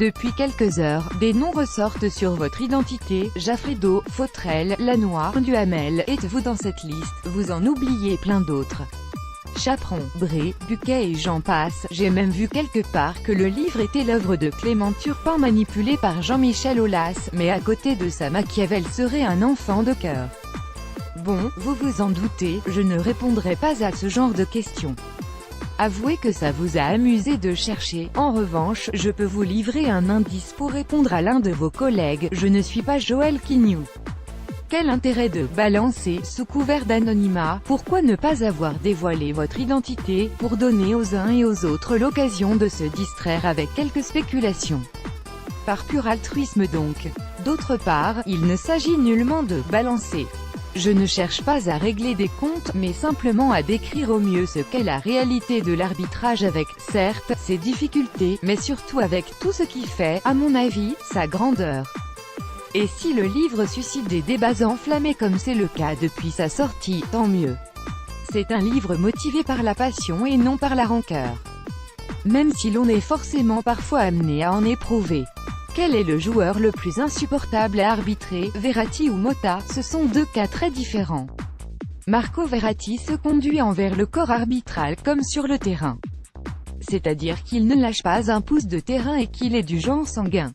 Depuis quelques heures, des noms ressortent sur votre identité: Jaffredo, Fautrel, Lannoy, Duhamel. Êtes-vous dans cette liste? Vous en oubliez plein d'autres. Chaperon, Bré, Buquet et j'en passe. J'ai même vu quelque part que le livre était l'œuvre de Clément Turpin manipulé par Jean-Michel Aulas, mais à côté de ça Machiavel serait un enfant de cœur. Bon, vous vous en doutez, je ne répondrai pas à ce genre de questions. Avouez que ça vous a amusé de chercher. En revanche, je peux vous livrer un indice pour répondre à l'un de vos collègues: je ne suis pas Joël Quignou. Quel intérêt de balancer, sous couvert d'anonymat? Pourquoi ne pas avoir dévoilé votre identité, pour donner aux uns et aux autres l'occasion de se distraire avec quelques spéculations? Par pur altruisme donc. D'autre part, il ne s'agit nullement de balancer. Je ne cherche pas à régler des comptes, mais simplement à décrire au mieux ce qu'est la réalité de l'arbitrage avec, certes, ses difficultés, mais surtout avec tout ce qui fait, à mon avis, sa grandeur. Et si le livre suscite des débats enflammés comme c'est le cas depuis sa sortie, tant mieux. C'est un livre motivé par la passion et non par la rancœur. Même si l'on est forcément parfois amené à en éprouver. Quel est le joueur le plus insupportable à arbitrer, Verratti ou Motta? Ce sont deux cas très différents. Marco Verratti se conduit envers le corps arbitral comme sur le terrain. C'est-à-dire qu'il ne lâche pas un pouce de terrain et qu'il est du genre sanguin.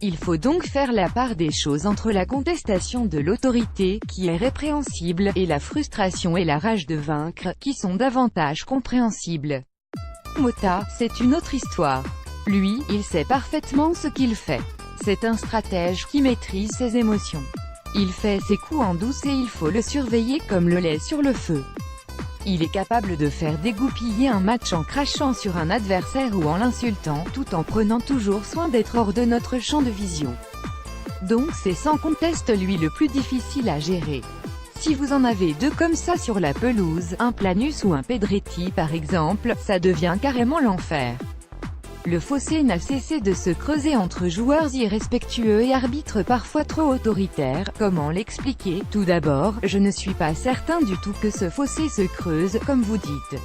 Il faut donc faire la part des choses entre la contestation de l'autorité, qui est répréhensible, et la frustration et la rage de vaincre, qui sont davantage compréhensibles. Motta, c'est une autre histoire. Lui, il sait parfaitement ce qu'il fait. C'est un stratège qui maîtrise ses émotions. Il fait ses coups en douce et il faut le surveiller comme le lait sur le feu. Il est capable de faire dégoupiller un match en crachant sur un adversaire ou en l'insultant, tout en prenant toujours soin d'être hors de notre champ de vision. Donc c'est sans conteste lui le plus difficile à gérer. Si vous en avez deux comme ça sur la pelouse, un Planus ou un Pedretti par exemple, ça devient carrément l'enfer. Le fossé n'a cessé de se creuser entre joueurs irrespectueux et arbitres parfois trop autoritaires. Comment l'expliquer? Tout d'abord, je ne suis pas certain du tout que ce fossé se creuse, comme vous dites.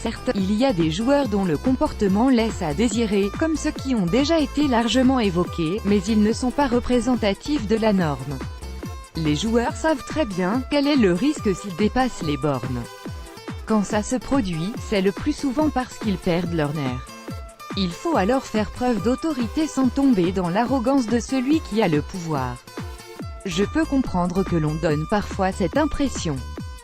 Certes, il y a des joueurs dont le comportement laisse à désirer, comme ceux qui ont déjà été largement évoqués, mais ils ne sont pas représentatifs de la norme. Les joueurs savent très bien quel est le risque s'ils dépassent les bornes. Quand ça se produit, c'est le plus souvent parce qu'ils perdent leur nerf. Il faut alors faire preuve d'autorité sans tomber dans l'arrogance de celui qui a le pouvoir. Je peux comprendre que l'on donne parfois cette impression.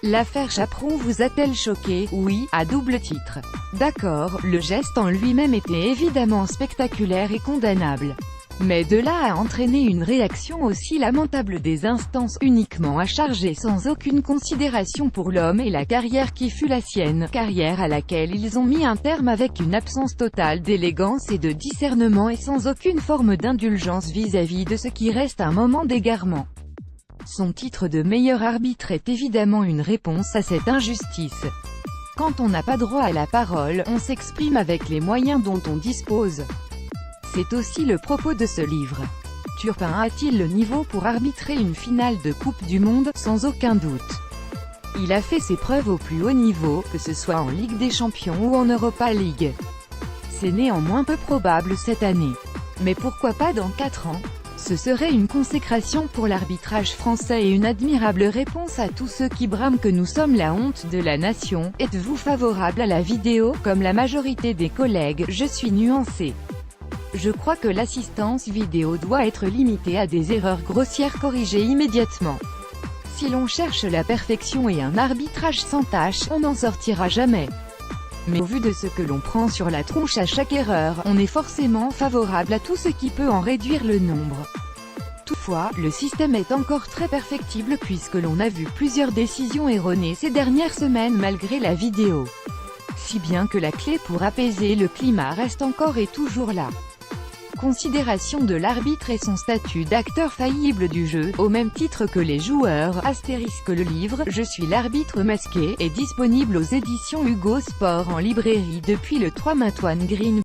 L'affaire Chaperon vous a-t-elle choqué? Oui, à double titre. D'accord, le geste en lui-même était évidemment spectaculaire et condamnable. Mais de là à entraîner une réaction aussi lamentable des instances, uniquement à charger sans aucune considération pour l'homme et la carrière qui fut la sienne, carrière à laquelle ils ont mis un terme avec une absence totale d'élégance et de discernement et sans aucune forme d'indulgence vis-à-vis de ce qui reste un moment d'égarement. Son titre de meilleur arbitre est évidemment une réponse à cette injustice. Quand on n'a pas droit à la parole, on s'exprime avec les moyens dont on dispose. C'est aussi le propos de ce livre. Turpin a-t-il le niveau pour arbitrer une finale de Coupe du Monde? Sans aucun doute. Il a fait ses preuves au plus haut niveau, que ce soit en Ligue des Champions ou en Europa League. C'est néanmoins peu probable cette année. Mais pourquoi pas dans 4 ans? Ce serait une consécration pour l'arbitrage français et une admirable réponse à tous ceux qui brament que nous sommes la honte de la nation. Êtes-vous favorable à la vidéo? Comme la majorité des collègues, je suis nuancé. Je crois que l'assistance vidéo doit être limitée à des erreurs grossières corrigées immédiatement. Si l'on cherche la perfection et un arbitrage sans tâche, on n'en sortira jamais. Mais au vu de ce que l'on prend sur la tronche à chaque erreur, on est forcément favorable à tout ce qui peut en réduire le nombre. Toutefois, le système est encore très perfectible puisque l'on a vu plusieurs décisions erronées ces dernières semaines malgré la vidéo. Si bien que la clé pour apaiser le climat reste encore et toujours là. Considération de l'arbitre et son statut d'acteur faillible du jeu, au même titre que les joueurs. * le livre « Je suis l'arbitre masqué » est disponible aux éditions Hugo Sport en librairie depuis le 3 mai. Antoine Green.